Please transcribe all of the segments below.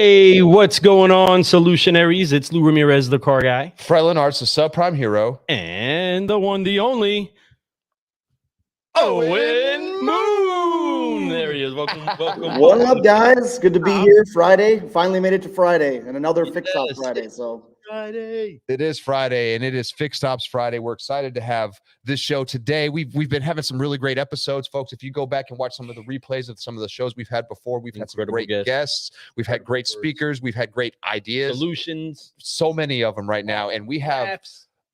Hey, what's going on, Solutionaries? It's Lou Ramirez, the car guy. Frelin Arts, the subprime hero. And the one, the only, Owen Moon. There he is. Welcome. What up, guys? Good to be here. Friday. Finally made it to Friday and another Fixed Ops Friday. So Friday. It is Friday, and it is Fixed Ops Friday. We're excited to have this show today. We've been having some really great episodes, folks. If you go back and watch some of the replays of some of the shows we've had before, we've had some great guests. We've had great speakers. We've had great ideas. Solutions. So many of them right now, and we have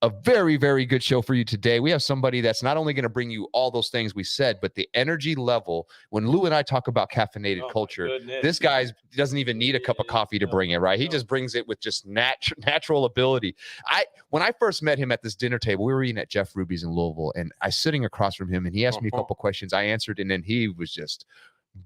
a very, very good show for you today. We have somebody that's not only going to bring you all those things we said, but the energy level. When Lou and I talk about caffeinated culture, this guy doesn't even need a cup of coffee to bring it, right? He just brings it with just natural ability. When I first met him at this dinner table, we were eating at Jeff Ruby's in Louisville, and I was sitting across from him, and he asked me a couple questions. I answered, and then he was just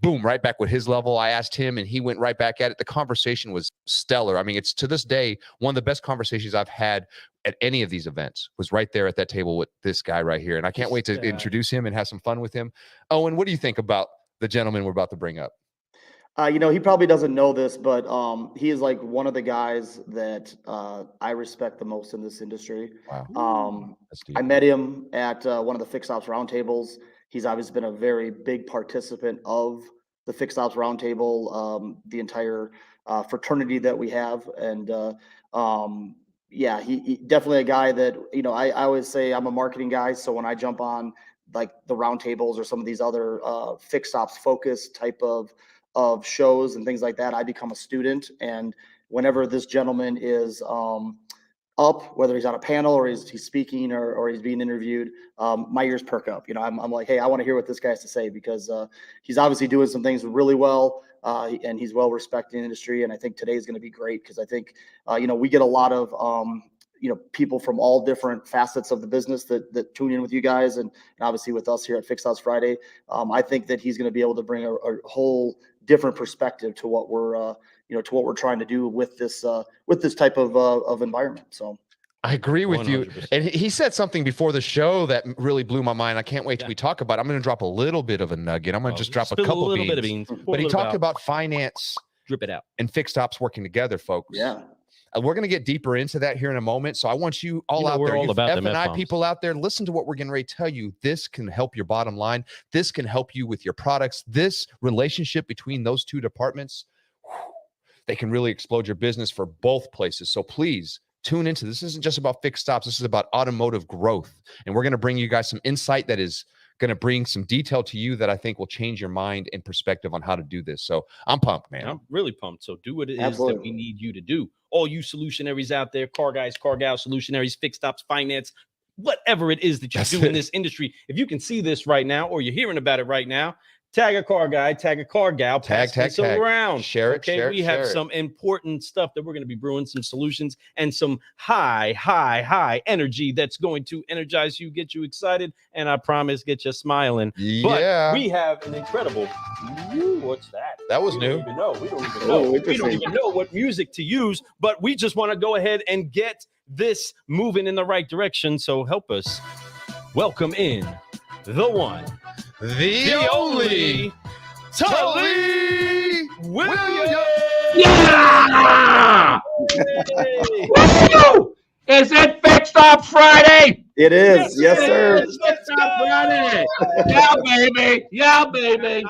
boom, right back with his level. I asked him, and he went right back at it. The conversation was stellar. I mean, it's to this day one of the best conversations I've had at any of these events. Was right there at that table with this guy right here, and I can't wait to introduce him and have some fun with him. Owen, what do you think about the gentleman we're about to bring up? he probably doesn't know this, but he is like one of the guys that I respect the most in this industry. Wow. I met him at one of the Fixed Ops roundtables. He's obviously been a very big participant of the Fixed Ops Roundtable, the entire fraternity that we have. And he definitely a guy that, I always say I'm a marketing guy. So when I jump on like the roundtables or some of these other Fixed Ops focus type of shows and things like that, I become a student. And whenever this gentleman is up, whether he's on a panel or he's speaking or he's being interviewed, my ears perk up. I'm like, hey, I want to hear what this guy has to say, because he's obviously doing some things really well, and he's well respected in the industry. And I think today is going to be great, because I think we get a lot of people from all different facets of the business that tune in with you guys, and obviously with us here at Fixed Ops Friday. I think that he's going to be able to bring a whole different perspective to what we're to what we're trying to do with this type of environment. So I agree with 100%. You. And he said something before the show that really blew my mind. I can't wait till we talk about it. I'm going to drop a little bit of a nugget. I'm going to just drop a couple bit of beans. But he talked about finance, drip it out, and Fixed Ops working together, folks. Yeah. We're going to get deeper into that here in a moment. So I want you all out there, you F&I people out there, listen to what we're getting ready to tell you. This can help your bottom line. This can help you with your products. This relationship between those two departments, they can really explode your business for both places. So please tune into this. This isn't just about Fixed Ops. This is about automotive growth. And we're going to bring you guys some insight that is going to bring some detail to you that I think will change your mind and perspective on how to do this. So I'm pumped, man. I'm really pumped. So do what it is that we need you to do. All you solutionaries out there, car guys, car gals, solutionaries, Fixed Ops, finance, whatever it is that you do in this industry. If you can see this right now, or you're hearing about it right now, tag a car guy, tag a car gal, tag around. Share it. Okay, share we have some important stuff that we're going to be brewing, some solutions, and some high energy that's going to energize you, get you excited, and I promise get you smiling. Yeah. But we have an incredible. What's that? That was new. We don't even know what music to use, but we just want to go ahead and get this moving in the right direction. So help us welcome in the one, the only Tully Williams. Yeah! Woo! Is it Fixed Ops Friday? It is. Yes, sir. Fixed Ops Friday. Yeah, baby. Yeah, baby.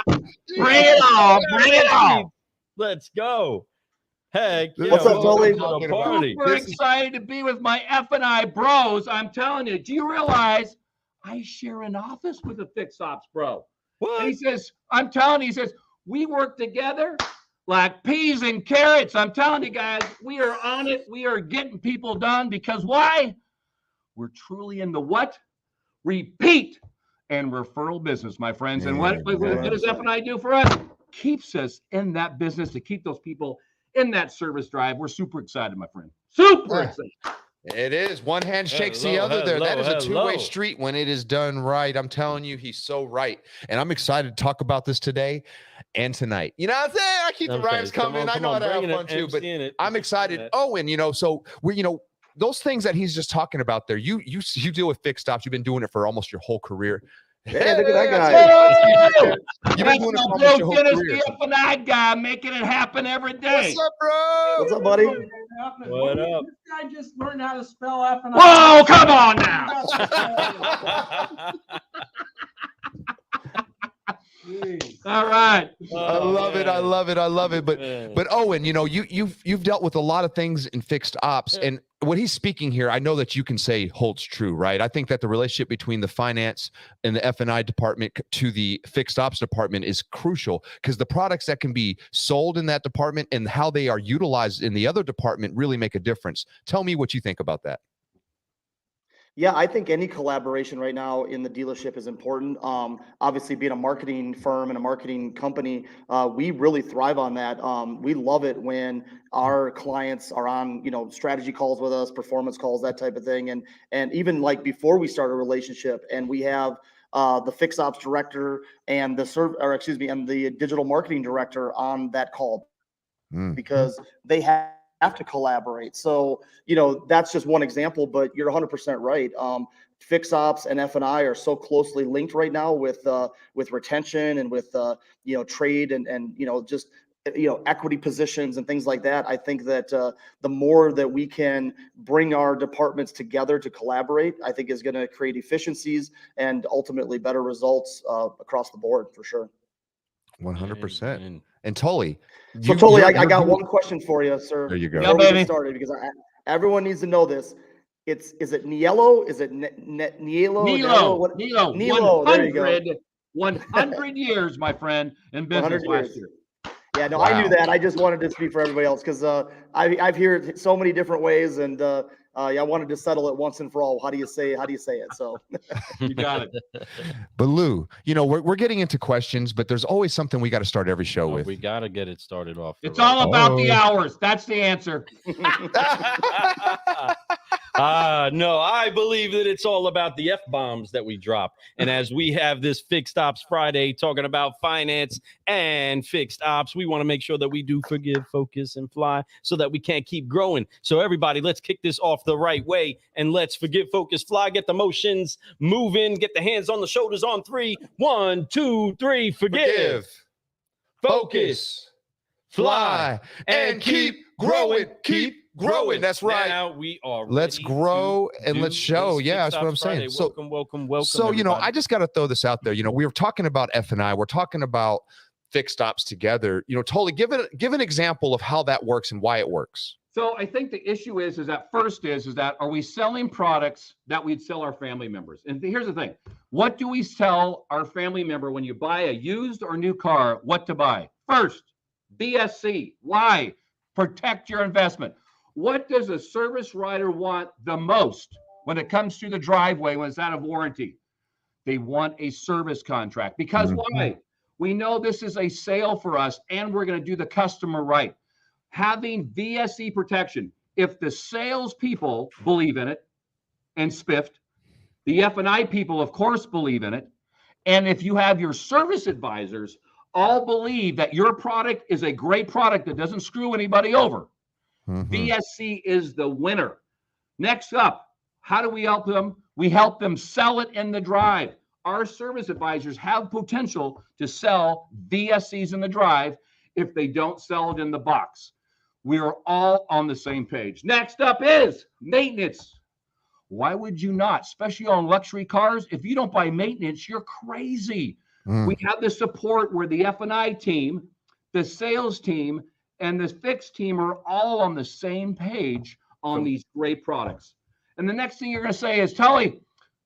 Bring it on. Bring it on. Let's go. Heck, yeah, what's up, Tully? Super excited to be with my F&I bros. I'm telling you, do you realize I share an office with a Fixed Ops bro? What? And he says, I'm telling you, he says, we work together like peas and carrots. I'm telling you guys, we are on it. We are getting people done, because why? We're truly in the what? Repeat and referral business, my friends. And what does F&I do for us? Keeps us in that business, to keep those people in that service drive. We're super excited, my friend. Super excited. It is. One hand shakes the other there. That is a two-way street when it is done right. I'm telling you, he's so right. And I'm excited to talk about this today and tonight. You know what I'm saying? I keep the rhymes coming. I know how to have fun too, but I'm excited. Oh, and so we, those things that he's just talking about there, you deal with Fixed Ops. You've been doing it for almost your whole career. Hey, look at that guy. Whoa! You've been That's doing it my for bro almost your whole Dennis, career. the F&I guy, making it happen every day. What's up, bro? What's up, buddy? What up? This guy just learned how to spell F and Whoa, come on now. All right. I love it. I love it. I love it. But Owen, you know, you've dealt with a lot of things in fixed ops, and what he's speaking here, I know that you can say holds true, right? I think that the relationship between the finance and the F&I department to the fixed ops department is crucial, because the products that can be sold in that department and how they are utilized in the other department really make a difference. Tell me what you think about that. Yeah, I think any collaboration right now in the dealership is important. Obviously, being a marketing firm and a marketing company, we really thrive on that. We love it when our clients are on, strategy calls with us, performance calls, that type of thing. And even like before we start a relationship, and we have the fixed ops director and the digital marketing director on that call, because they have to collaborate. So, that's just one example, but you're 100% right. Fix ops and F&I are so closely linked right now with retention and with, trade and just, equity positions and things like that. I think that the more that we can bring our departments together to collaborate, I think is going to create efficiencies and ultimately better results across the board for sure. 100%. And Tully. So Tully, I got one question for you, sir. There you go. Before we get started, because everyone needs to know this. Is it Nielo? Is it Nielo? Nilo. Nilo. There you go. 100 years, my friend, in business last year. Yeah, no, Wow. I knew that. I just wanted to speak for everybody else because I've heard it so many different ways, and I wanted to settle it once and for all. How do you say it? So You got it. But Lou, we're getting into questions, but there's always something we got to start every show with. We got to get it started off. It's all about the hours. That's the answer. No, I believe that it's all about the F-bombs that we drop. And as we have this Fixed Ops Friday talking about finance and fixed ops, we want to make sure that we do forgive, focus, and fly so that we can't keep growing. So everybody, let's kick this off the right way and let's forgive, focus, fly, get the motions moving, get the hands on the shoulders on 3. 1, 2, 3, forgive, focus, fly, and keep growing. Keep growing. That's right. Now we are. Let's grow and let's show. Yeah, that's what I'm saying. So, welcome. So, everybody. I just got to throw this out there. We were talking about F&I. We're talking about fixed ops together. Totally give an example of how that works and why it works. So I think the issue is that are we selling products that we'd sell our family members? And here's the thing. What do we sell our family member when you buy a used or new car? What to buy? First, BSC. Why? Protect your investment. What does a service writer want the most when it comes to the driveway when it's out of warranty? They want a service contract. Because why? We know this is a sale for us, and we're going to do the customer right. Having VSE protection, if the salespeople believe in it and spiffed, the F&I people, of course, believe in it. And if you have your service advisors all believe that your product is a great product that doesn't screw anybody over, VSC is the winner. Next up, how do we help them? We help them sell it in the drive. Our service advisors have potential to sell VSCs in the drive if they don't sell it in the box. We are all on the same page. Next up is maintenance. Why would you not, especially on luxury cars? If you don't buy maintenance, you're crazy. We have the support where the F&I team, the sales team, and the fixed team are all on the same page on these great products. And the next thing you're going to say is, Tully,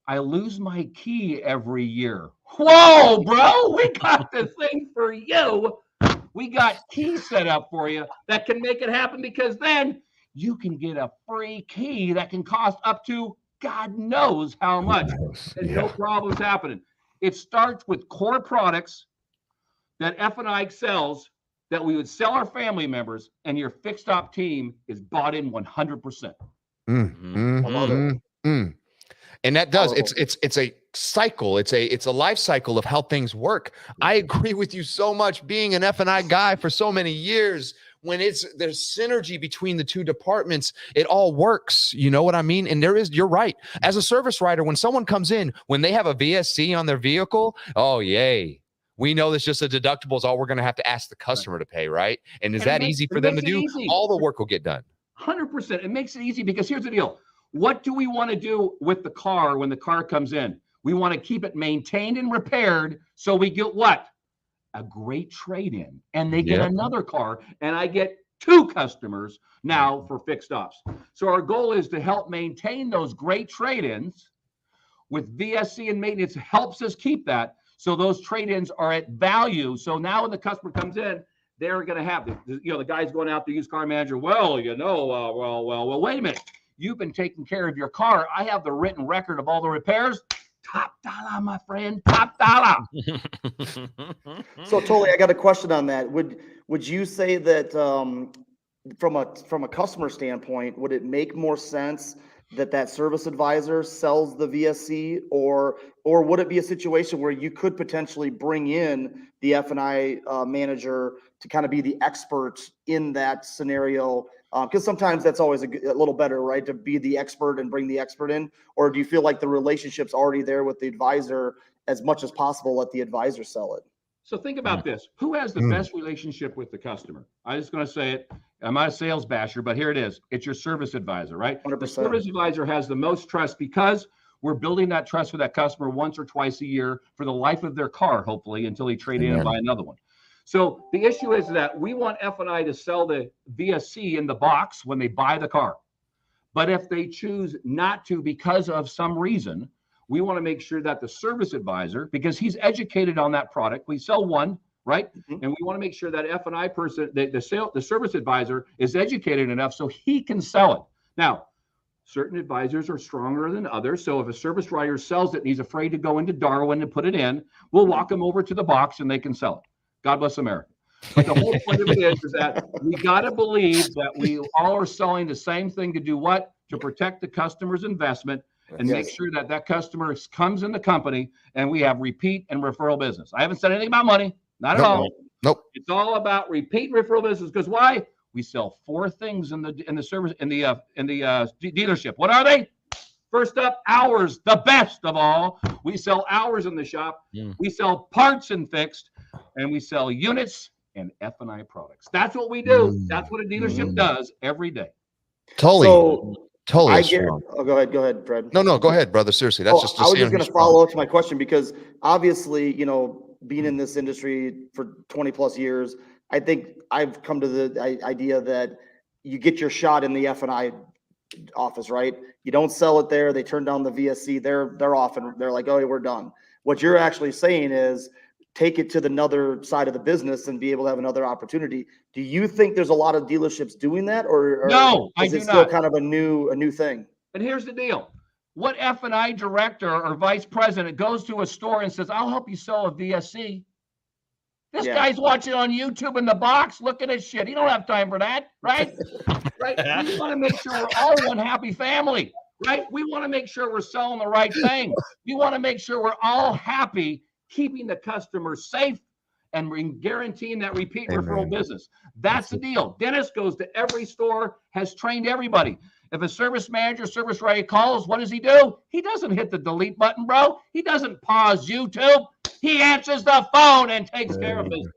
I lose my key every year. Whoa, bro, we got the thing for you. We got key set up for you that can make it happen, because then you can get a free key that can cost up to God knows how much. And no problems happening. It starts with core products that F&I sells that we would sell our family members, and your fixed op team is bought in 100%. I love it. And that does, it's a cycle. It's a life cycle of how things work. I agree with you so much. Being an F&I guy for so many years, when there's synergy between the two departments, it all works. You know what I mean? And you're right. As a service writer, when someone comes in, when they have a VSC on their vehicle, oh, yay. We know that's just a deductible is all we're going to have to ask the customer to pay, right? And is that easy for them to do? All the work will get done. 100%. It makes it easy because here's the deal. What do we want to do with the car when the car comes in? We want to keep it maintained and repaired so we get what? A great trade-in. And they get another car, and I get 2 customers now for fixed ops. So our goal is to help maintain those great trade-ins with VSC and maintenance helps us keep that. So those trade-ins are at value. So now when the customer comes in, they're going to have the guy's going out, the used car manager. Well, wait a minute. You've been taking care of your car. I have the written record of all the repairs. Top dollar, my friend. Top dollar. So Tully, I got a question on that. Would you say that from a customer standpoint, would it make more sense that service advisor sells the VSC, or would it be a situation where you could potentially bring in the F&I manager to kind of be the expert in that scenario? Because sometimes that's always a little better, right? To be the expert and bring the expert in. Or do you feel like the relationship's already there with the advisor, as much as possible, let the advisor sell it? So think about this. Who has the best relationship with the customer? I'm just going to say it. I'm not a sales basher, but here it is. It's your service advisor, right? 100%. The service advisor has the most trust because we're building that trust with that customer once or twice a year for the life of their car, hopefully, until they trade in and buy another one. So the issue is that we want F&I to sell the VSC in the box when they buy the car. But if they choose not to because of some reason, we want to make sure that the service advisor, because he's educated on that product, we sell one, right? And we want to make sure that F&I person, the service advisor is educated enough so he can sell it. Now, certain advisors are stronger than others. So if a service writer sells it and he's afraid to go into Darwin and put it in, we'll walk him over to the box and they can sell it. God bless America. But the whole point of it is that we got to believe that we all are selling the same thing to do what? To protect the customer's investment and make sure that that customer comes in the company and we have repeat and referral business. I haven't said anything about money, not at all. Nope. It's all about repeat and referral business. Because why? We sell 4 things in the dealership. What are they? First up, hours, the best of all. We sell hours in the shop. We sell parts and fixed, and we sell units and F&I products. That's what we do. That's what a dealership does every day. Totally. Go ahead, Fred. No, go ahead, brother. Seriously, that's just. I was just going to follow up to my question because obviously, being in this industry for 20 plus years, I think I've come to the idea that you get your shot in the F&I office, right? You don't sell it there. They turn down the VSC. They're off and they're like, oh, we're done. What you're actually saying is take it to the other side of the business and be able to have another opportunity. Do you think there's a lot of dealerships doing that, or no? Is it still kind of a new thing? And here's the deal: what F&I director or vice president goes to a store and says, "I'll help you sell a VSC"? This guy's watching on YouTube in the box, looking at shit. He don't have time for that, right? Right? We want to make sure we're all one happy family, right? We want to make sure we're selling the right thing. We want to make sure we're all happy, keeping the customer safe and guaranteeing that repeat referral business. That's the deal. Dennis goes to every store, has trained everybody. If a service manager, service writer calls, what does he do? He doesn't hit the delete button, bro. He doesn't pause YouTube. He answers the phone and takes care of business.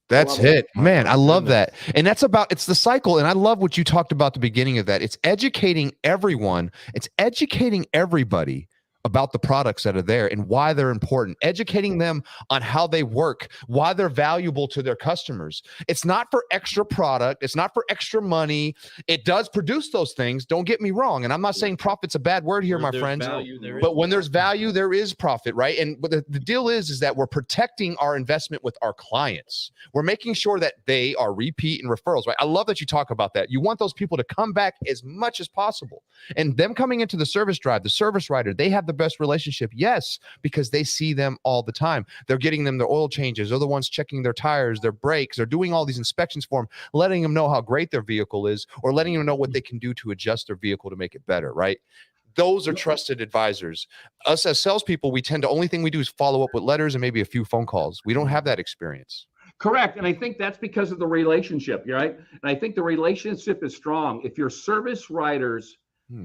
That's it, man. I love that. And it's the cycle. And I love what you talked about at the beginning of that. It's educating everyone. It's educating everybody about the products that are there and why they're important, educating them on how they work, why they're valuable to their customers. It's not for extra product. It's not for extra money. It does produce those things. Don't get me wrong. And I'm not saying profit's a bad word here, my friends, but when there's value, there is profit, right? And but the deal is that we're protecting our investment with our clients. We're making sure that they are repeat and referrals, right? I love that you talk about that. You want those people to come back as much as possible. And them coming into the service drive, the service writer, they have the best relationship, yes, because they see them all the time. They're getting them their oil changes. They're the ones checking their tires, their brakes. They're doing all these inspections for them, letting them know how great their vehicle is, or letting them know what they can do to adjust their vehicle to make it better, right? Those are trusted advisors. Us as salespeople, we tend to only thing we do is follow up with letters and maybe a few phone calls. We don't have that experience. Correct. And I think that's because of the relationship, right? And I think the relationship is strong. If your service writers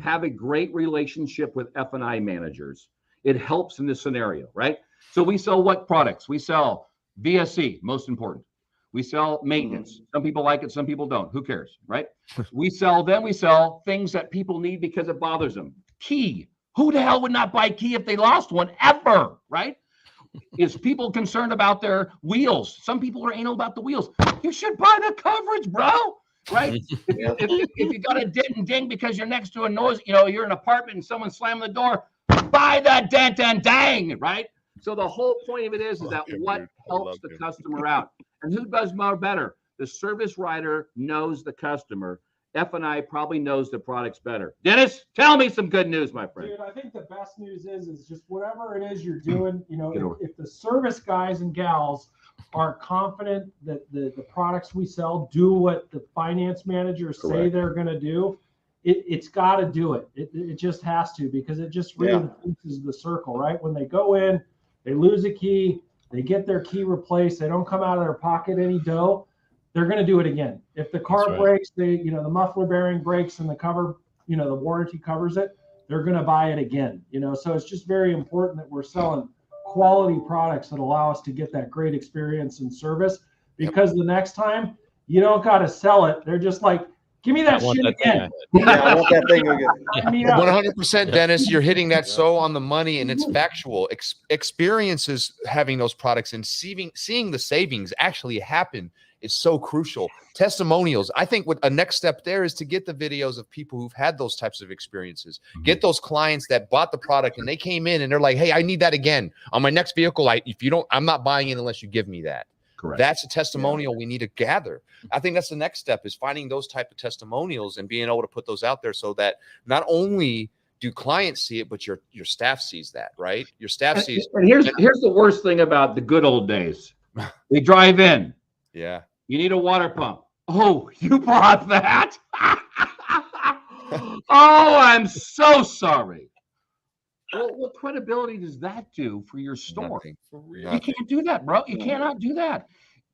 have a great relationship with F&I managers, it helps in this scenario, right? So we sell what products? We sell VSC, most important. We sell maintenance. Some people like it, some people don't. Who cares, right? We sell things that people need because it bothers them. Key. Who the hell would not buy key if they lost one ever, right? Is people concerned about their wheels? Some people are anal about the wheels. You should buy the coverage, bro. Right? If you got a dent and ding because you're next to a noise, you're in an apartment and someone slammed the door, buy that dent and dang, right? So the whole point of it is that what helps the customer out. And who does more better? The service writer knows the customer. F&I probably knows the products better. Dennis, tell me some good news, my friend. Dude, I think the best news is just whatever it is you're doing, if the service guys and gals are confident that the products we sell do what the finance managers say they're going to do, it's got to do it. It just has to, because it just reinforces the circle, right? When they go in, they lose a key, they get their key replaced, they don't come out of their pocket any dough, they're going to do it again. If the car breaks, the muffler bearing breaks and the cover, the warranty covers it, they're going to buy it again. So it's just very important that we're selling quality products that allow us to get that great experience and service, because the next time you don't got to sell it. They're just like, give me that shit again. I want that thing again. 100%, Dennis. You're hitting that so on the money, and it's factual. Experiences having those products and seeing the savings actually happen is so crucial. Testimonials. I think what a next step there is to get the videos of people who've had those types of experiences. Get those clients that bought the product and they came in and they're like, hey, I need that again on my next vehicle. I'm not buying it unless you give me that. Correct. That's a testimonial we need to gather. I think that's the next step, is finding those type of testimonials and being able to put those out there so that not only do clients see it, but your staff sees that, right? Your staff sees. And here's the worst thing about the good old days. They drive in. Yeah. You need a water pump. Oh, you brought that? Oh, I'm so sorry. Well, what credibility does that do for your store? Nothing. You can't do that, bro. You cannot do that.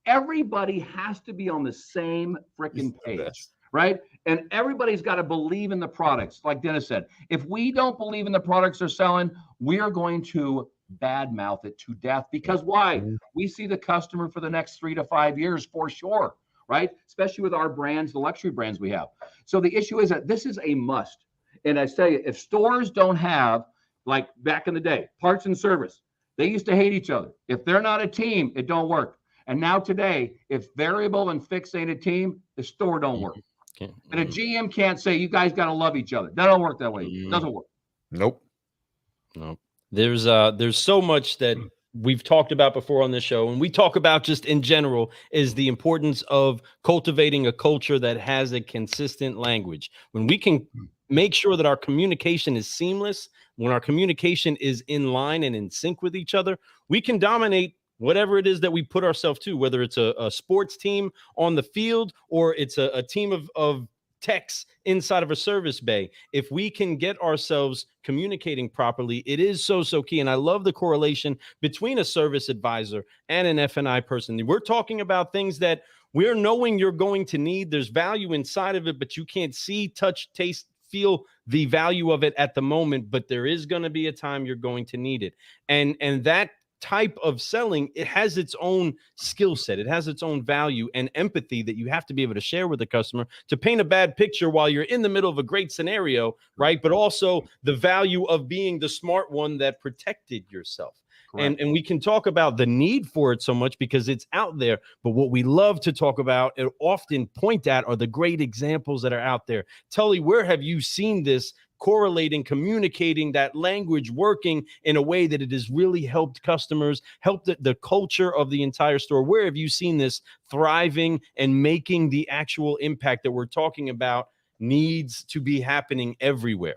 Everybody has to be on the same freaking page, right? And everybody's got to believe in the products. Like Dennis said, if we don't believe in the products they're selling, we are going to badmouth it to death. Because why? We see the customer for the next 3 to 5 years for sure, right? Especially with our brands, the luxury brands we have. So the issue is that this is a must. And I tell you, if stores don't have, like back in the day, parts and service, they used to hate each other. If they're not a team, it don't work. And now today, if variable and fixed ain't a team, the store don't work. And a GM can't say, you guys got to love each other. That don't work that way. It doesn't work. Nope. There's so much that we've talked about before on this show, and we talk about just in general, is the importance of cultivating a culture that has a consistent language. When we can make sure that our communication is seamless, when our communication is in line and in sync with each other, we can dominate whatever it is that we put ourselves to, whether it's a sports team on the field or it's a team of techs inside of a service bay. If we can get ourselves communicating properly, it is so key. And I love the correlation between a service advisor and an F&I person. We're talking about things that we're knowing you're going to need. There's value inside of it, but you can't see, touch, taste, feel the value of it at the moment. But there is going to be a time you're going to need it. And that type of selling, it has its own skill set, it has its own value and empathy that you have to be able to share with the customer to paint a bad picture while you're in the middle of a great scenario, right? But also the value of being the smart one that protected yourself. And we can talk about the need for it so much because it's out there, but what we love to talk about and often point at are the great examples that are out there. Tully, where have you seen this correlating, communicating, that language working in a way that it has really helped customers, helped the culture of the entire store? Where have you seen this thriving and making the actual impact that we're talking about needs to be happening everywhere?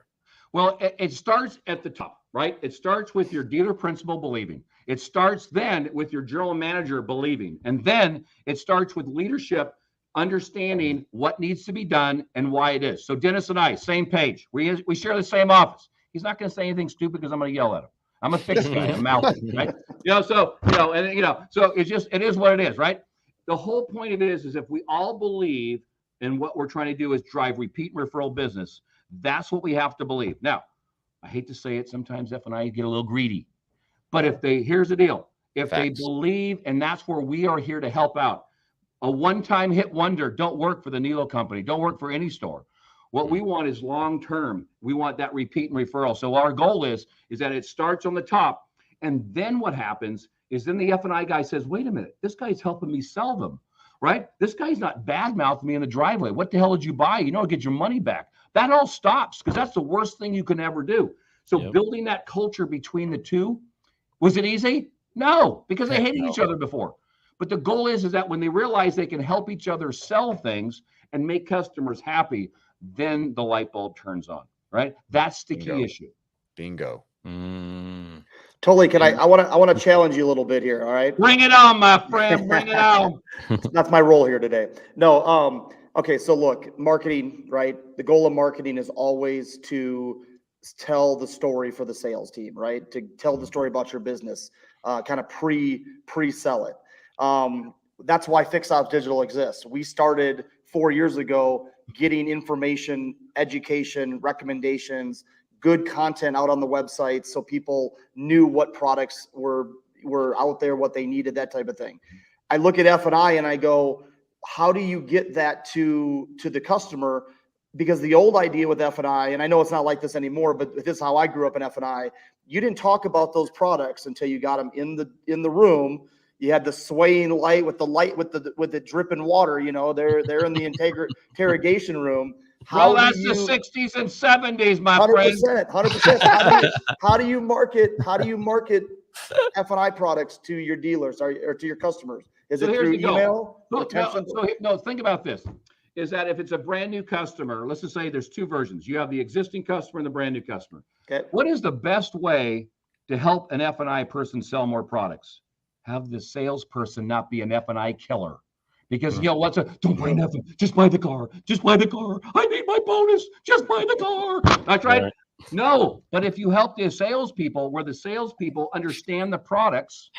Well, it starts at the top, right? It starts with your dealer principal believing. It starts then with your general manager believing. And then it starts with leadership understanding what needs to be done and why it is. So Dennis and I, same page. We share the same office. He's not going to say anything stupid because I'm going to yell at him. I'm a fixed guy. I'm out, right? So it is what it is, right? The whole point of it is if we all believe in what we're trying to do is drive repeat and referral business, that's what we have to believe. Now, I hate to say it, sometimes F&I get a little greedy, but here's the deal. If they believe, and that's where we are here to help out. A one-time hit wonder don't work for the Nilo company, don't work for any store. What we want is long-term. We want that repeat and referral. So our goal is that it starts on the top, and then what happens is then the F&I guy says, wait a minute, this guy's helping me sell them, right? This guy's not bad-mouthing me in the driveway. What the hell did you buy? You know, get your money back. That all stops because that's the worst thing you can ever do. So building that culture between the two, was it easy? No, because they hated each other before. But the goal is that when they realize they can help each other sell things and make customers happy, then the light bulb turns on, right? That's the key issue. Bingo. Tully, I want to challenge you a little bit here. All right. Bring it on, my friend. Bring it on. That's my role here today. No. Okay. So look, marketing, right? The goal of marketing is always to tell the story for the sales team, right? To tell the story about your business, kind of pre-sell it. That's why Fixed Ops Digital exists. We started 4 years ago getting information, education, recommendations, good content out on the website so people knew what products were out there, what they needed, that type of thing. I look at F&I and I go, how do you get that to the customer? Because the old idea with F&I, and I know it's not like this anymore, but this is how I grew up in F&I, you didn't talk about those products until you got them in the room. You had the swaying light with the dripping water, you know, they're in the interrogation room. Well, that's the 60s and 70s, my 100%, friend. 100%. How do you market F&I products to your dealers or to your customers? Is it through email? No, think about this. Is that if it's a brand new customer, let's just say there's two versions. You have the existing customer and the brand new customer. Okay. What is the best way to help an F&I person sell more products? Have the salesperson not be an F&I killer. Because, you know, don't buy nothing. Just buy the car. Just buy the car. I need my bonus. Just buy the car. That's right. Right. No, but if you help the salespeople where the salespeople understand the products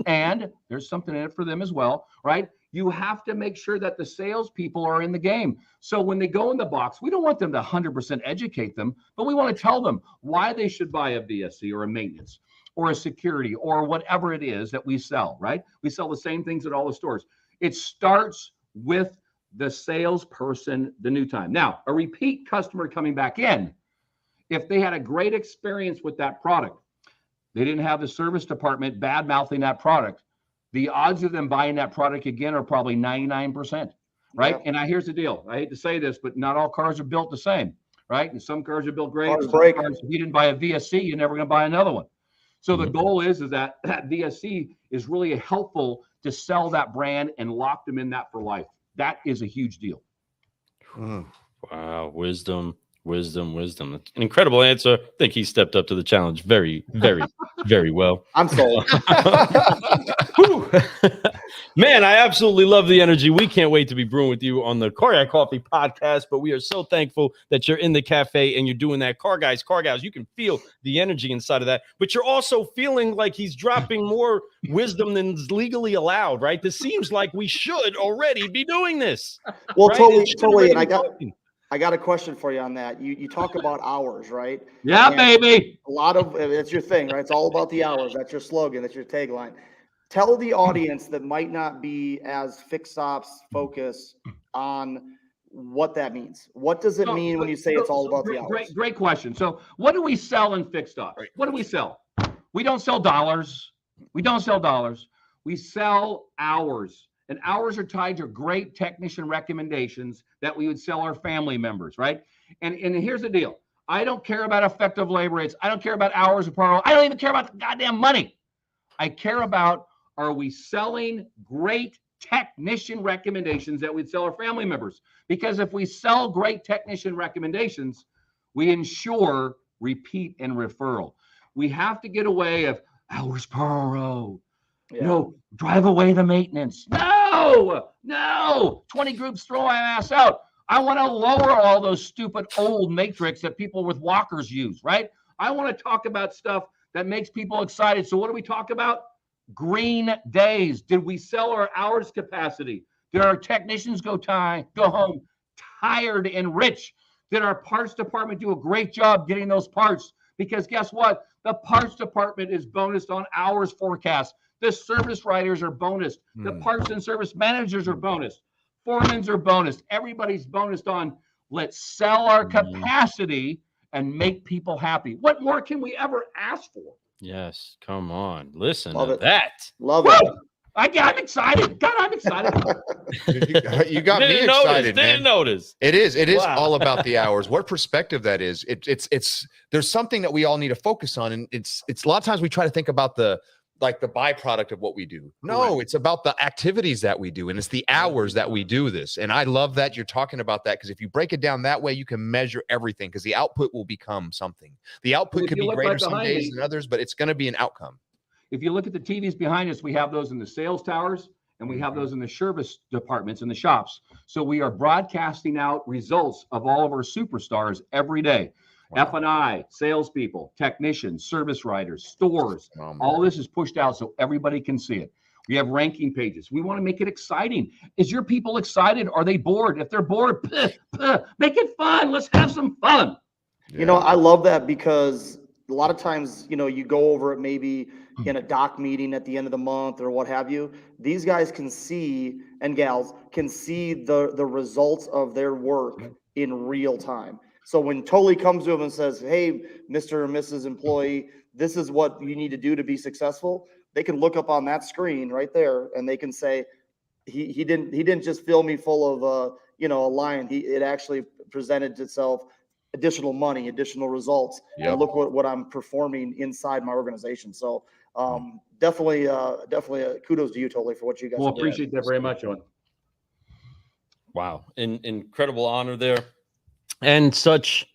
and there's something in it for them as well, right? You have to make sure that the salespeople are in the game. So when they go in the box, we don't want them to 100% educate them, but we want to tell them why they should buy a VSC or a maintenance or a security or whatever it is that we sell, right? We sell the same things at all the stores. It starts with the salesperson the new time. Now, a repeat customer coming back in, if they had a great experience with that product, they didn't have the service department bad-mouthing that product, the odds of them buying that product again are probably 99%, right? Yeah. And here's the deal. I hate to say this, but not all cars are built the same, right? And some cars are built great. Cars, if you didn't buy a VSC, you're never going to buy another one. So the goal is that VSC is really helpful to sell that brand and lock them in that for life. That is a huge deal. Wow. Wisdom. That's an incredible answer. I think he stepped up to the challenge very, very, very well. I'm sold. Man, I absolutely love the energy. We can't wait to be brewing with you on the Car Guy Coffee podcast, but we are so thankful that you're in the cafe and you're doing that. Car Guys, Car Gals, you can feel the energy inside of that, but you're also feeling like he's dropping more wisdom than is legally allowed, right? This seems like we should already be doing this. Well, right? Totally. And I got a question for you on that. You talk about hours, right? Yeah, and baby. A lot of it's your thing, right? It's all about the hours. That's your slogan. That's your tagline. Tell the audience that might not be as Fixed Ops focused on what that means. What does it mean when you say it's all about the hours? Great question. So what do we sell in Fixed Ops? Right. What do we sell? We don't sell dollars. We sell hours. And hours are tied to great technician recommendations that we would sell our family members, right? And here's the deal. I don't care about effective labor rates. I don't care about hours of par. I don't even care about the goddamn money. I care about, are we selling great technician recommendations that we'd sell our family members? Because if we sell great technician recommendations, we ensure repeat and referral. We have to get away of hours per hour. Yeah. No, drive away the maintenance. No. 20 groups throw my ass out. I want to lower all those stupid old matrix that people with walkers use, right? I want to talk about stuff that makes people excited. So what do we talk about? green days. Did we sell our hours capacity? Did our technicians go home tired and rich? Did our parts department do a great job getting those parts? Because guess what? The parts department is bonused on hours forecast. The service writers are bonused. The parts and service managers are bonused. Foremans are bonused. Everybody's bonused on let's sell our capacity and make people happy. What more can we ever ask for? Yes, come on. Listen Love to it. that. Love Woo! it. I'm excited. God, I'm excited. You got me excited, man. Didn't notice. It is Wow. all about the hours. What perspective that is. It's there's something that we all need to focus on. And it's a lot of times we try to think about the byproduct of what we do. No, it's about the activities that we do. And it's the hours that we do this. And I love that you're talking about that, because if you break it down that way, you can measure everything, because the output will become something. The output could be greater some days than others, but it's going to be an outcome. If you look at the TVs behind us, we have those in the sales towers and we have those in the service departments in the shops. So we are broadcasting out results of all of our superstars every day. Wow. F&I, salespeople, technicians, service writers, stores, all this is pushed out so everybody can see it. We have ranking pages. We want to make it exciting. Is your people excited? Are they bored? If they're bored, make it fun. Let's have some fun. Yeah. You know, I love that, because a lot of times, you know, you go over it maybe in a doc meeting at the end of the month or what have you. These guys can see, and gals can see the results of their work in real time. So when Tully comes to him and says, hey, Mr. or Mrs. Employee, this is what you need to do to be successful, they can look up on that screen right there and they can say, he didn't just fill me full of a line. It actually presented itself additional money, additional results. Yep. And look what I'm performing inside my organization. So definitely kudos to you, Tully, for what you guys do. Well, appreciate that very much, Owen. Wow. Incredible honor there. And such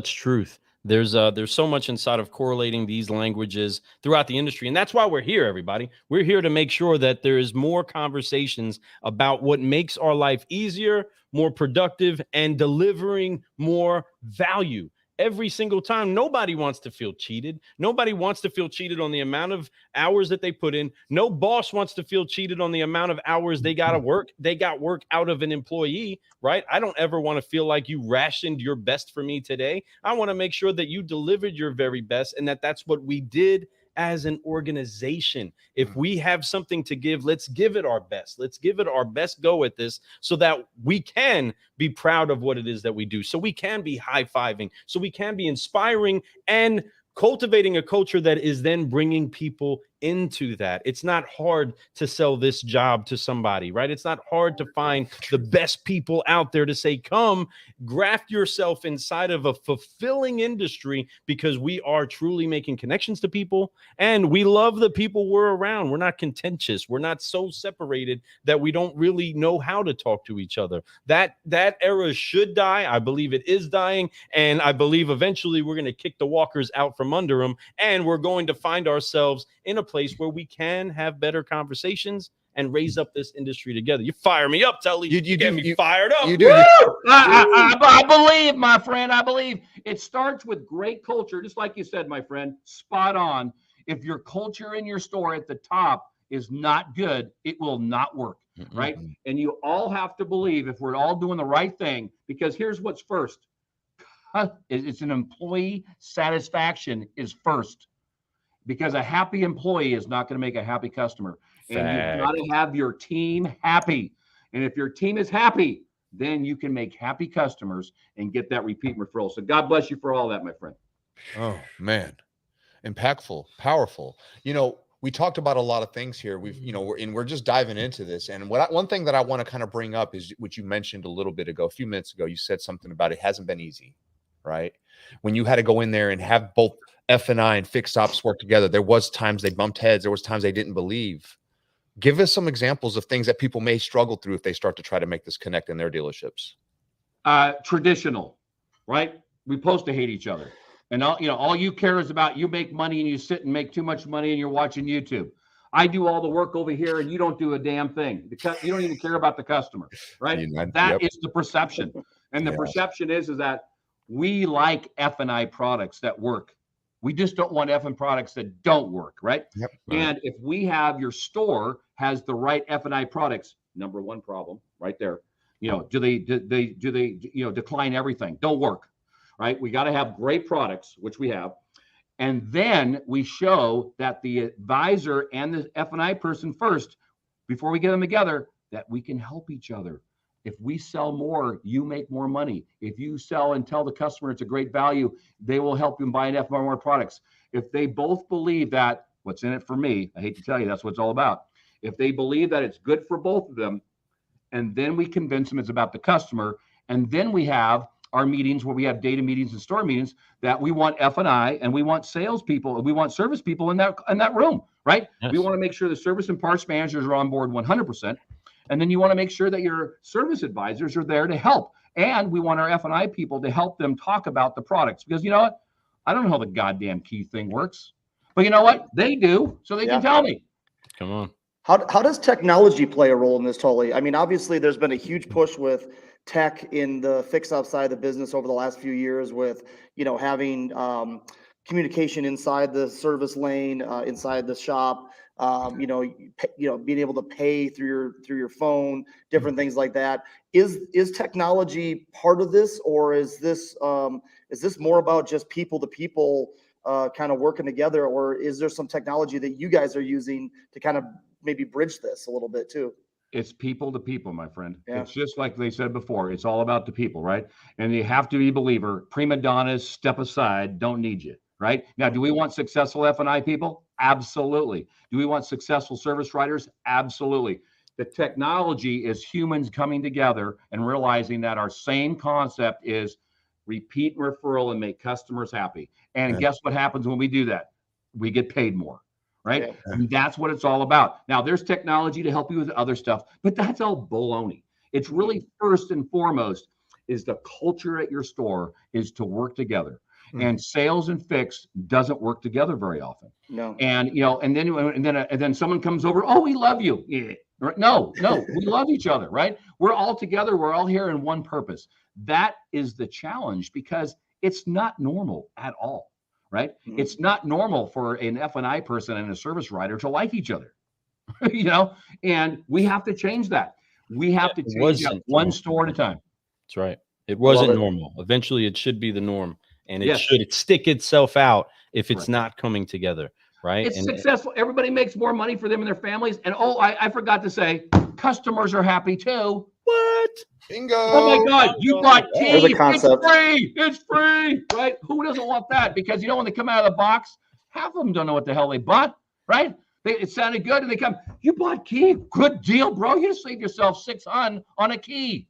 truth. There's so much inside of correlating these languages throughout the industry. And that's why we're here, everybody. We're here to make sure that there is more conversations about what makes our life easier, more productive, and delivering more value. Every single time. Nobody wants to feel cheated. Nobody wants to feel cheated on the amount of hours that they put in. No boss wants to feel cheated on the amount of hours they got to work. They got work out of an employee, right? I don't ever want to feel like you rationed your best for me today. I want to make sure that you delivered your very best, and that's what we did as an organization. If we have something to give, let's give it our best. Let's give it our best go at this, so that we can be proud of what it is that we do, so we can be high-fiving, so we can be inspiring and cultivating a culture that is then bringing people into that. It's not hard to sell this job to somebody, right? It's not hard to find the best people out there to say, come graft yourself inside of a fulfilling industry, because we are truly making connections to people and we love the people we're around. We're not contentious. We're not so separated that we don't really know how to talk to each other. That era should die. I believe it is dying. And I believe eventually we're going to kick the walkers out from under them, and we're going to find ourselves in a place where we can have better conversations and raise up this industry together. You fire me up, Tully. You get me fired up. You do. I believe, my friend. I believe it starts with great culture, just like you said, my friend. Spot on. If your culture in your store at the top is not good, it will not work, right? And you all have to believe, if we're all doing the right thing, because here's what's first. It's an employee satisfaction is first. Because a happy employee is not going to make a happy customer. And you've got to have your team happy. And if your team is happy, then you can make happy customers and get that repeat referral. So God bless you for all that, my friend. Oh, man. Impactful, powerful. You know, we talked about a lot of things here. We're just diving into this. And one thing that I want to kind of bring up is what you mentioned a little bit ago, a few minutes ago. You said something about it hasn't been easy, right? When you had to go in there and have both F&I and Fixed Ops work together, there was times they bumped heads. There was times they didn't believe. Give us some examples of things that people may struggle through if they start to try to make this connect in their dealerships. Traditional, right? We supposed to hate each other. And all you care is about you make money and you sit and make too much money and you're watching YouTube. I do all the work over here and you don't do a damn thing because you don't even care about the customer, right? That is the perception. And the perception is that we like F&I products that work. We just don't want F&I products that don't work, right? Yep. And if we have your store has the right F&I products, number one problem right there. Do they decline everything? Don't work, right? We got to have great products, which we have. And then we show that the advisor and the F&I person first, before we get them together, that we can help each other. If we sell more, you make more money. If you sell and tell the customer it's a great value, they will help you buy an F&I more products. If they both believe that what's in it for me, I hate to tell you, that's what it's all about. If they believe that it's good for both of them, and then we convince them it's about the customer, and then we have our meetings where we have data meetings and store meetings that we want F&I and we want salespeople and we want service people in that room, right? Yes. We want to make sure the service and parts managers are on board 100%. And then you want to make sure that your service advisors are there to help. And we want our F&I people to help them talk about the products, because you know what? I don't know how the goddamn key thing works, but you know what? They do, so they can tell me. Come on. How does technology play a role in this, Tully? I mean, obviously there's been a huge push with tech in the fixed ops side of the business over the last few years with, having communication inside the service lane, inside the shop, being able to pay through your phone, different things like that. Is technology part of this, or is this more about just people to people kind of working together, or is there some technology that you guys are using to kind of maybe bridge this a little bit too? It's people to people, my friend. Yeah. It's just like they said before. It's all about the people, right? And you have to be a believer. Prima donnas, step aside, don't need you, right? Now, do we want successful F&I people? Absolutely. Do we want successful service writers? Absolutely. The technology is humans coming together and realizing that our same concept is repeat referral and make customers happy. And guess what happens when we do that? We get paid more. Right? Yeah. And that's what it's all about. Now, there's technology to help you with other stuff, but that's all baloney. It's really first and foremost is the culture at your store is to work together. And sales and fixed doesn't work together very often. No. And then someone comes over, oh, we love you. Yeah. No, we love each other, right? We're all together. We're all here in one purpose. That is the challenge, because it's not normal at all. Right? Mm-hmm. It's not normal for an F&I person and a service writer to like each other, and we have to change that. We have to change that one store at a time. That's right. It wasn't normal. Eventually it should be the norm, and it should stick itself out if it's not coming together. Right. It's successful. Everybody makes more money for them and their families. And I forgot to say, customers are happy too. What? Bingo. Oh my God, you bought tea. It's free. It's free. Right? Who doesn't want that? Because when they come out of the box, half of them don't know what the hell they bought. Right? It sounded good, and they come, you bought key. Good deal, bro. You just saved yourself $600 on a key.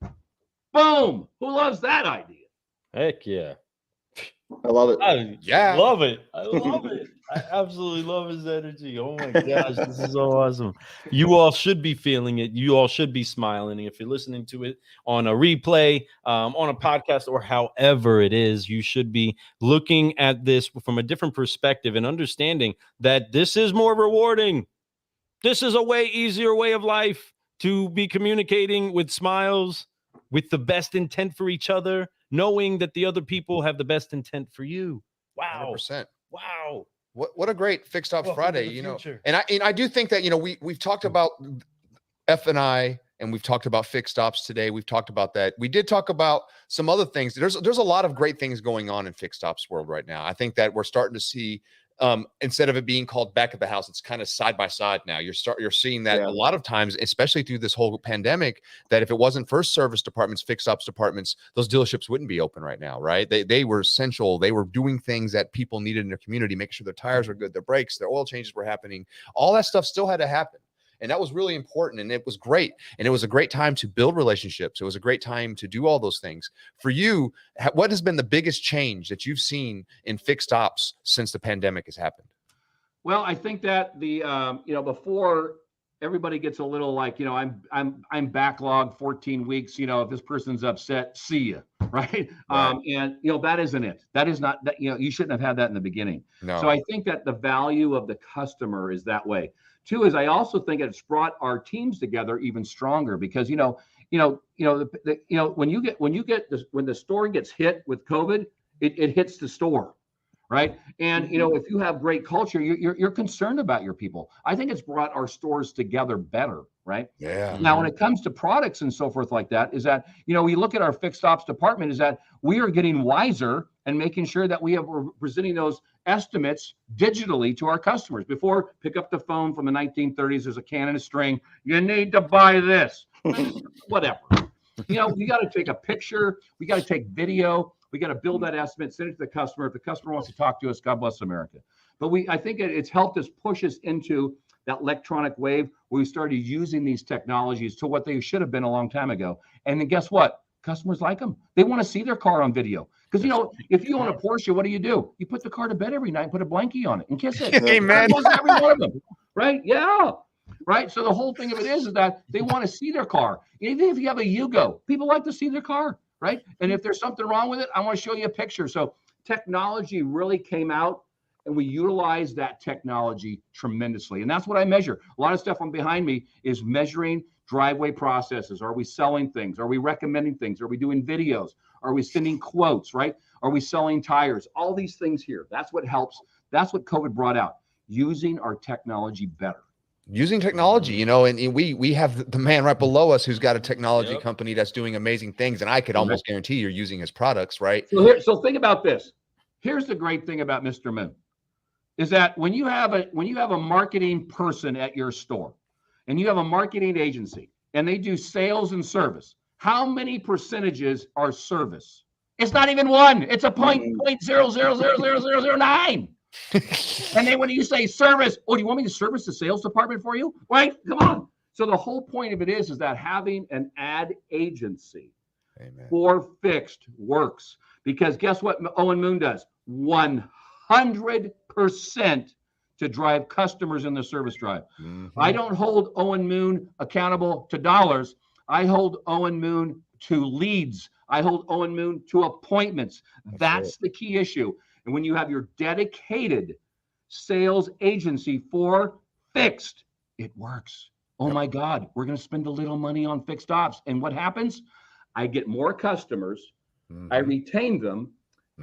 Boom. Who loves that idea? Heck yeah. I love it. I love it. I love it. I absolutely love his energy. Oh my gosh, this is so awesome. You all should be feeling it. You all should be smiling. And if you're listening to it on a replay, on a podcast, or however it is, you should be looking at this from a different perspective and understanding that this is more rewarding. This is a way easier way of life, to be communicating with smiles, with the best intent for each other, knowing that the other people have the best intent for you. Wow. 100%. Wow. What a great Fixed Ops Friday, and I do think that, we've talked about F&I and we've talked about fixed ops today. We've talked about that. We did talk about some other things. There's a lot of great things going on in fixed ops world right now. I think that we're starting to see, instead of it being called back of the house, it's kind of side by side now. You're seeing that a lot of times, especially through this whole pandemic, that if it wasn't for service departments, fixed ops departments, those dealerships wouldn't be open right now, right? They were essential. They were doing things that people needed in their community, making sure their tires were good, their brakes, their oil changes were happening. All that stuff still had to happen. And that was really important, and it was great. And it was a great time to build relationships. It was a great time to do all those things. For you, what has been the biggest change that you've seen in fixed ops since the pandemic has happened? Well, I think that before everybody gets a little like, I'm backlogged 14 weeks. If this person's upset, see you, right? And that isn't it. That is not that. You shouldn't have had that in the beginning. No. So I think that the value of the customer is that way. Two is I also think it's brought our teams together even stronger, because when the store gets hit with COVID, it hits the store, right? And, you know, if you have great culture, you're concerned about your people. I think it's brought our stores together better, right? Yeah. Now, when it comes to products and so forth like that, is that, you know, we look at our fixed ops department, is that we are getting wiser and making sure that we're presenting those estimates digitally to our customers. Before, pick up the phone from the 1930s, there's a can and a string, you need to buy this, whatever. You know, we got to take a picture, we got to take video, we got to build that estimate, send it to the customer. If the customer wants to talk to us, God bless America. But I think it's helped us push us into that electronic wave where we started using these technologies to what they should have been a long time ago. And then guess what? Customers like them. They want to see their car on video. Because, you know, if you own a Porsche, what do? You put the car to bed every night and put a blankie on it and kiss it. Amen. Every one of them, right? Yeah. Right. So the whole thing of it is that they want to see their car. Even if you have a Yugo, people like to see their car. Right. And if there's something wrong with it, I want to show you a picture. So technology really came out and we utilize that technology tremendously. And that's what I measure. A lot of stuff on behind me is measuring driveway processes. Are we selling things? Are we recommending things? Are we doing videos? Are we sending quotes, right? Are we selling tires? All these things here. That's what helps. That's what COVID brought out, using our technology better. Using technology, you know, and we have the man right below us who's got a technology company that's doing amazing things. And I could almost guarantee you're using his products, right? So think about this. Here's the great thing about Mr. Moon is that when you have a marketing person at your store and you have a marketing agency and they do sales and service, how many percentages are service? It's not even one. It's a 0.000009. And then when you say service, oh, do you want me to service the sales department for you? Right? Come on. So the whole point of it is that having an ad agency for fixed works. Because guess what Owen Moon does? 100% to drive customers in the service drive. I don't hold Owen Moon accountable to dollars. I hold Owen Moon to leads. I hold Owen Moon to appointments. That's the key issue. And when you have your dedicated sales agency for fixed, it works. Oh my God, we're going to spend a little money on fixed ops. And what happens? I get more customers, I retain them,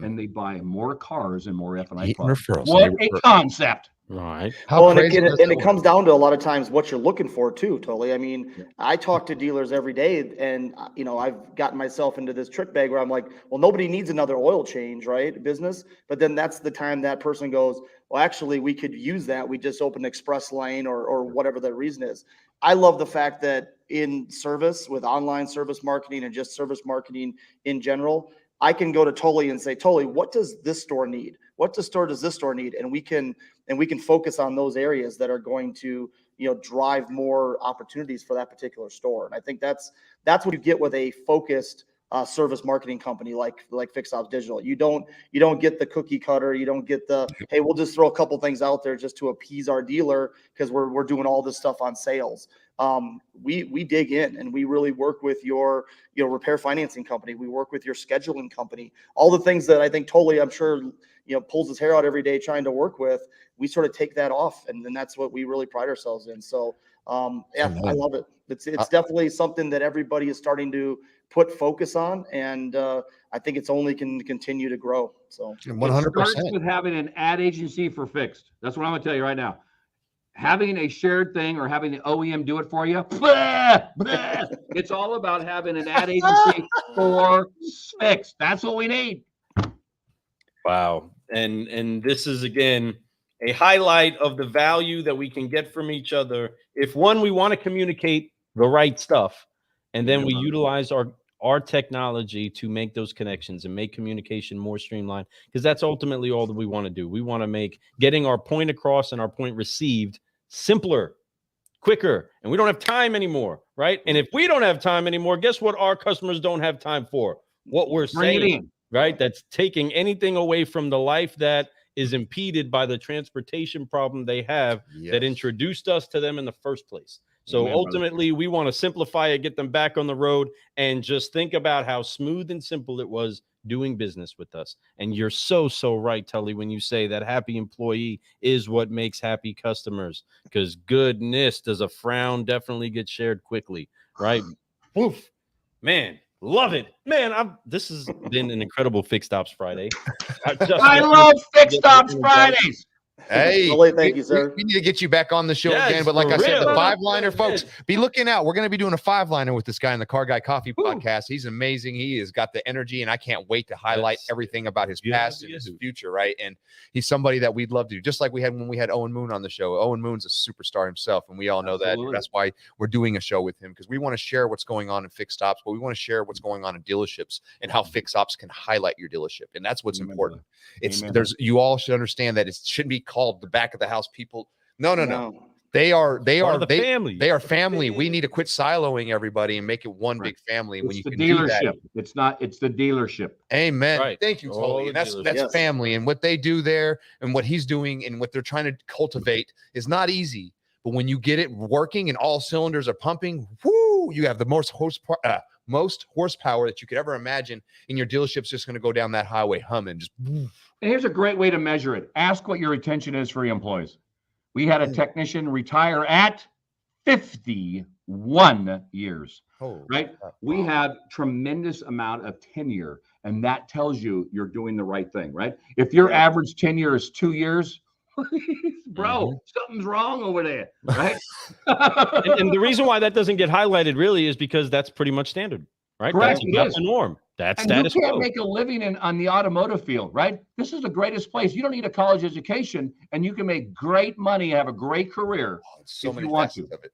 and they buy more cars and more F&I products. What a concept. Right. It comes down to a lot of times what you're looking for too, Tully. I mean, I talk to dealers every day and, you know, I've gotten myself into this trick bag where I'm like, well, nobody needs another oil change, right? Business. But then that's the time that person goes, well, actually, we could use that. We just open an express lane or whatever the reason is. I love the fact that in service with online service marketing and just service marketing in general, I can go to Tully and say, Tully, what does this store need? What does this store need? And we can focus on those areas that are going to, you know, drive more opportunities for that particular store. And I think that's what you get with a focused service marketing company like Fixed Ops Digital. You don't get the cookie cutter. You don't get the, hey, we'll just throw a couple things out there just to appease our dealer because we're doing all this stuff on sales. We dig in and we really work with your repair financing company. We work with your scheduling company. All the things that I think Tully, I'm sure, you know, pulls his hair out every day trying to work with. We sort of take that off, and then that's what we really pride ourselves in. So, I love it. It's definitely something that everybody is starting to put focus on, and I think it's only can continue to grow. So 100%. It starts with having an ad agency for fixed. That's what I'm going to tell you right now. Having a shared thing or having the OEM do it for you, it's all about having an ad agency for fixed. That's what we need. Wow. And this is, again, a highlight of the value that we can get from each other. If one, we want to communicate the right stuff, and then we utilize our technology to make those connections and make communication more streamlined, because that's ultimately all that we want to do. We want to make getting our point across and our point received simpler, quicker, and we don't have time anymore, right? And if we don't have time anymore, guess what our customers don't have time for? What we're saying, right? That's taking anything away from the life that is impeded by the transportation problem they have that introduced us to them in the first place. So ultimately, we want to simplify it, get them back on the road, and just think about how smooth and simple it was doing business with us. And you're so right, Tully, when you say that happy employee is what makes happy customers, because goodness, does a frown definitely get shared quickly, right? Oof, man. Love it, man. This has been an incredible Fixed Ops Friday. I love Fixed Ops Fridays. Hey, thank you, sir. We need to get you back on the show Yes, again. But like I said, the real. 5-liner, folks, be looking out. We're going to be doing a 5-liner with this guy in the Car Guy Coffee podcast. He's amazing. He has got the energy, and I can't wait to highlight everything about his past and his future, right? And he's somebody that we'd love to do, just like we had when we had Owen Moon on the show. Owen Moon's a superstar himself, and we all know that. That's why we're doing a show with him, because we want to share what's going on in Fixed Ops, but we want to share what's going on in dealerships and how Fixed Ops can highlight your dealership, and that's what's important. You all should understand that it shouldn't be called the back of the house people. No. They are family. They are family. We need to quit siloing everybody and make it one big family. It's when you the can dealership. Do It's the dealership. Amen. Right. Thank you, Tully. And that's family, and what they do there and what he's doing and what they're trying to cultivate is not easy. But when you get it working and all cylinders are pumping, whoo, you have the most horsepower that you could ever imagine, and your dealership's just going to go down that highway humming. Just woof. And here's a great way to measure it. Ask what your retention is for your employees. We had a technician retire at 51 years, right? We have tremendous amount of tenure, and that tells you you're doing the right thing, right? If your average tenure is 2 years, bro, something's wrong over there, right? and the reason why that doesn't get highlighted really is because that's pretty much standard, right? Correct. That's the norm. That's status quo. You can't quo. make a living on the automotive field, right? This is the greatest place. You don't need a college education, and you can make great money, have a great career so if many you want to. Of it.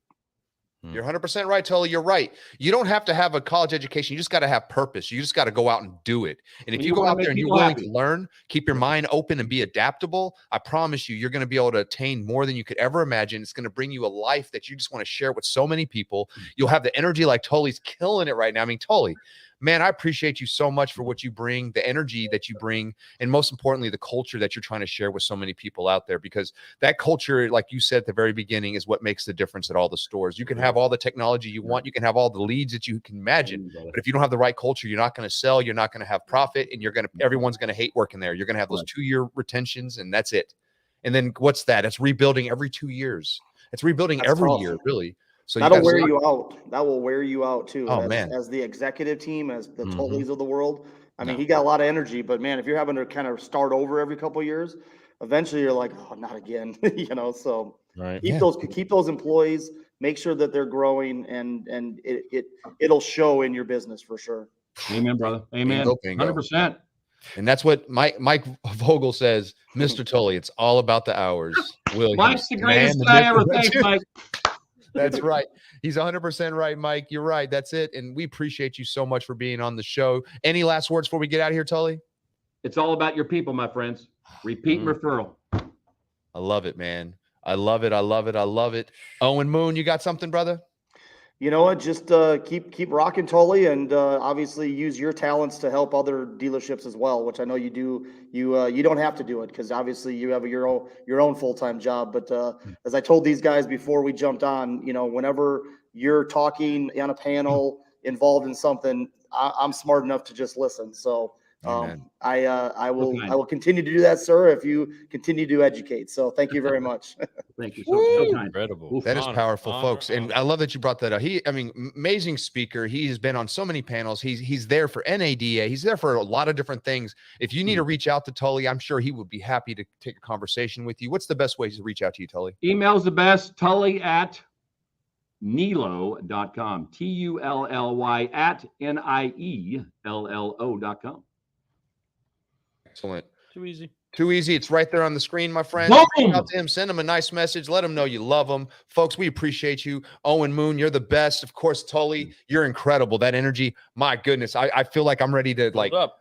You're 100% right, Tully. You're right. You don't have to have a college education. You just got to have purpose. You just got to go out and do it. And if you go out there and you're willing to learn, keep your mind open and be adaptable, I promise you, you're going to be able to attain more than you could ever imagine. It's going to bring you a life that you just want to share with so many people. You'll have the energy like Tully's killing it right now. I mean, Tully, man, I appreciate you so much for what you bring, the energy that you bring, and most importantly, the culture that you're trying to share with so many people out there, because that culture, like you said at the very beginning, is what makes the difference at all the stores. You can have all the technology you want. You can have all the leads that you can imagine, but if you don't have the right culture, you're not going to sell, you're not going to have profit, and everyone's going to hate working there. You're going to have those 2-year retentions, and that's it. And then what's that? It's rebuilding every 2 years. It's rebuilding every year, really. So that'll wear you out. That will wear you out too. Oh, man. As the executive team, as the Tullys of the world. I mean, he got a lot of energy, but man, if you're having to kind of start over every couple of years, eventually you're like, oh, not again. So keep those employees, make sure that they're growing, and it'll show in your business for sure. Amen, brother. Amen. 100%. And that's what Mike Vogel says, Mr. Tully. It's all about the hours. Mike's the greatest guy ever. Thanks, Mike. That's right. He's 100% right, Mike. You're right. That's it. And we appreciate you so much for being on the show. Any last words before we get out of here, Tully? It's all about your people, my friends. Repeat and referral. I love it, man. I love it. I love it. I love it. Owen Moon, you got something, brother? You know what? Just keep rocking, Tully, and obviously use your talents to help other dealerships as well, which I know you do. You don't have to do it because obviously you have your own full-time job. But as I told these guys before we jumped on, whenever you're talking on a panel involved in something, I'm smart enough to just listen. So I will continue to do that, sir, if you continue to educate. So thank you very much. Thank you. So incredible. That is powerful, folks. And I love that you brought that up. Amazing speaker. He's been on so many panels. He's there for NADA. He's there for a lot of different things. If you need to reach out to Tully, I'm sure he would be happy to take a conversation with you. What's the best way to reach out to you, Tully? Email's the best. Tully@niello.com. TULLY @NIELLO.com. Excellent. Too easy. Too easy. It's right there on the screen, my friend. Reach out to him. Send him a nice message. Let him know you love him. Folks, we appreciate you. Owen Moon, you're the best. Of course, Tully, you're incredible. That energy, my goodness. I feel like I'm ready to,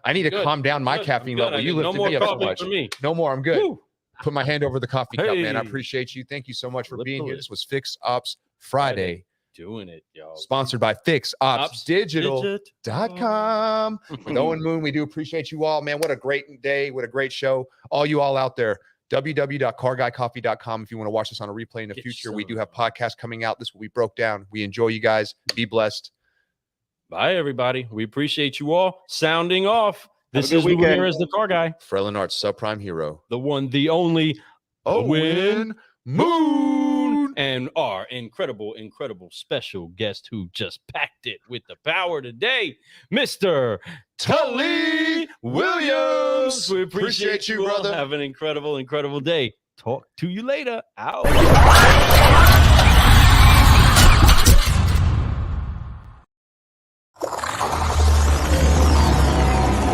I need to calm down my caffeine level. You lifted me up so much. No more. I'm good. Woo. Put my hand over the coffee cup, man. I appreciate you. Thank you so much for being here. This was Fixed Ops Friday. Doing it, y'all. Sponsored by FixedOpsDigital.com. With Owen Moon, we do appreciate you all, man. What a great day. What a great show. All you all out there, www.carguycoffee.com. If you want to watch this on a replay in the future, we do have podcasts coming out. This is what we broke down. We enjoy you guys. Be blessed. Bye, everybody. We appreciate you all. Sounding off. This is Lou here as the car guy. Frelin Arts subprime hero. The one, the only Owen Moon. And and our incredible special guest who just packed it with the power today, Mr. Tully Williams. We appreciate you, brother. Have an incredible day. Talk to you later. Out.